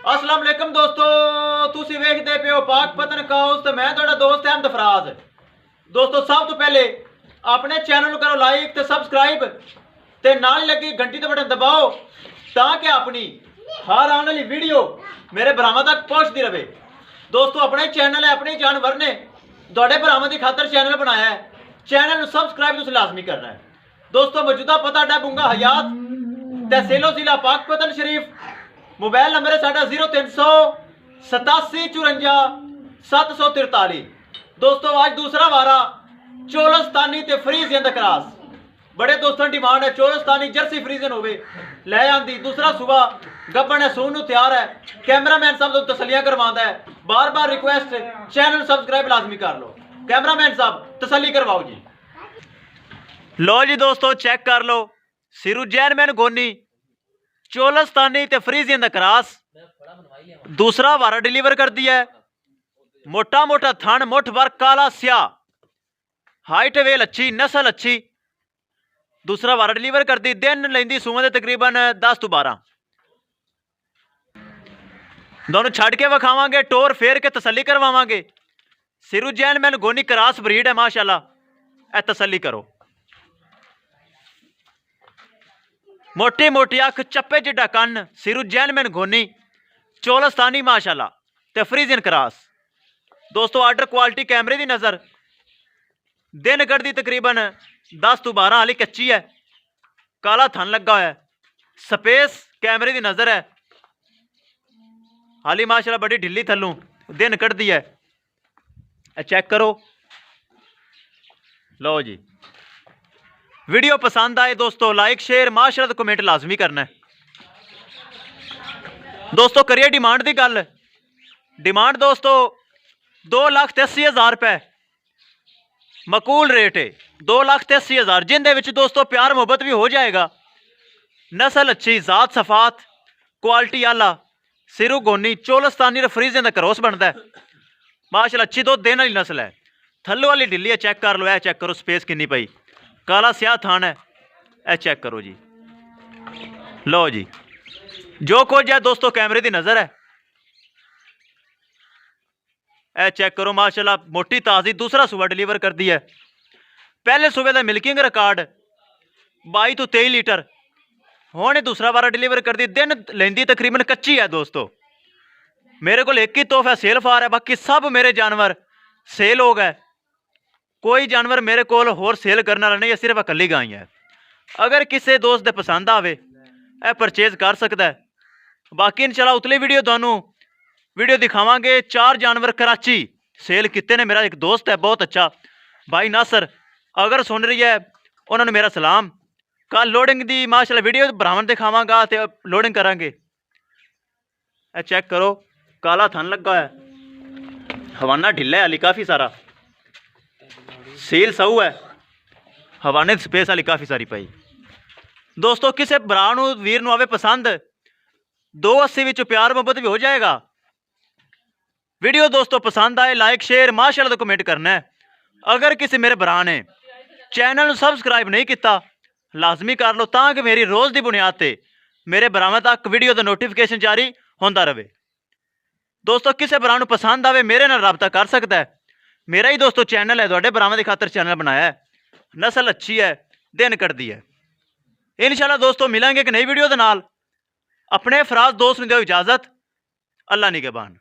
अस्सलाम वालेकुम दोस्तों, तुसी वेखदे पे हो पाक पतन काउस ते मैं तुहाडा दोस्त अहमद फराज। दोस्तों सब तो पहले अपने चैनल करो लाइक ते सब्सक्राइब ते नाल लगी घंटी ते बटन दबाओ ताकि अपनी हर आने वाली वीडियो मेरे भरावां तक पहुंचती रहे। दोस्तों अपने चैनल है, अपने जानवर ने तुहाडे भरावां दी खातर चैनल बनाया है। चैनल सब्सक्राइब तुसीं लाजमी करना है। दोस्तों मौजूदा पता अड्डा बुंगा हयात तहसीलो जिला पाक पतन शरीफ। मोबाइल नंबर है साढ़ा 0387 दोस्तों आज दूसरा वारा चोलस्तानी ते फ्रीजियन दा क्रॉस। बड़े दोस्तों डिमांड है चोलस्तानी जर्सी फ्रीजियन होवे ले आंदी। दूसरा सुबह गब्बन है सून नूं तैयार है। कैमरामैन साहब तो तसलियां करवांदा है। बार बार रिक्वेस्ट चैनल सब्सक्राइब लाजमी कर लो। कैमरामैन साहब तसल्ली करवाओ जी। लो जी दोस्तों चेक कर लो सिरू जैनमैन गोनी चोलस्तानी ते फ्रीजियन दा क्रॉस दूसरा वारा डिलीवर कर दिया है। मोटा मोटा थन मुठ भर काला स्याह, हाइट वेल अच्छी, नस्ल अच्छी। दूसरा वारा डिलीवर कर दी। दिन लेंदी सूअं दे तकरीबन 10 तो 12। दोनों छड़ के विखावांगे, टोर फेर के तसल्ली करवावांगे। सिरू जैनमैन गोनी क्रॉस ब्रीड है माशाल्लाह, ए तसल्ली करो। मोटी मोटी अख, चप्पे जिड्डा कन्न, सिरू जैनमैन गोनी चोलस्तानी माशाल्लाह ते फ्रीजियन क्रॉस। दोस्तों आर्डर क्वालिटी कैमरे की नज़र दिन कड़दी तकरीबन 10 तो 12 हाली कच्ची है। काला थन लगा हुआ है। स्पेस कैमरे की नज़र है। हाली माशाल्लाह बड़ी ढिली थल्लों दिन कड़दी है। चेक करो। लो जी वीडियो पसंद आए दोस्तों लाइक शेयर माशाल्लाह कमेंट लाजमी करना है। दोस्तों करिए डिमांड की गल। डिमांड दोस्तों 2,83,000 रुपए मकूल रेट है। 2,83,000 जिंदे विच दोस्तों प्यार मुहब्बत भी हो जाएगा। नस्ल अच्छी, जात सफात क्वालिटी आला। सिरू गोनी चोलस्तानी फ्रीजियन दा क्रॉस बनता है माशाल्लाह। अच्छी दुध देने वाली नस्ल है। थल्लो वाली ढिली है, चेक कर लो। चेक करो स्पेस कितनी पई। काला स्याह थान है। ए चेक करो जी। लो जी जो कुछ है दोस्तों कैमरे की नज़र है। ए चेक करो माशाल्लाह मोटी ताजी। दूसरा सुबह डिलीवर कर दिया है। पहले सुबह का मिल्किंग रिकॉर्ड 22 तो 23 लीटर। हुणे दूसरा बार डिलीवर कर दी। दिन लेंदी तकरीबन कच्ची है दोस्तों। मेरे को एक ही तोहफा सेल फार है, बाकी सब मेरे जानवर सेल हो गए। कोई जानवर मेरे को होर सेल करने वाला नहीं है, सिर्फ अकली गाय है। अगर किसी दोस्त दे पसंद आवे ए परचेज कर सकता है। बाकी इंशाल्लाह उतली वीडियो दोनों वीडियो दिखावांगे। 4 जानवर कराची सेल किते ने। मेरा एक दोस्त है बहुत अच्छा भाई नासर, अगर सुन रही है उन्होंने मेरा सलाम। कल लोडिंग दी माशाल्लाह वीडियो भरावन दिखावांगा ते लोडिंग करांगे। ए चेक करो काला थन लगा है। हवाना ढिला है हाली काफ़ी सारा। सील सऊ है। हवाने स्पेस वाली काफ़ी सारी पाई। दोस्तों किसी भरा वीर नू आवे पसंद 280 विच प्यार मुहब्बत भी हो जाएगा। वीडियो दोस्तों पसंद आए लाइक शेयर माशाल्लाह तो कमेंट करना है। अगर किसी मेरे भरा ने चैनल सब्सक्राइब नहीं किया लाजमी कर लो ताकि मेरी रोज़ की बुनियाद पर मेरे भरावां तक वीडियो का नोटिफिकेशन जारी होता रहे। दोस्तों किसी भरा नू पसंद आवे मेरे नाल रबता कर सकता है। मेरा ही दोस्तों चैनल है, तुहाडे भरावां दी खातर चैनल बनाया है। नस्ल अच्छी है, दिन कटदी है। इंशाल्लाह दोस्तों मिलेंगे एक नई वीडियो के नाल। अपने फराज दोस्त नूं दिओ इजाजत। अल्लाह निगहबान।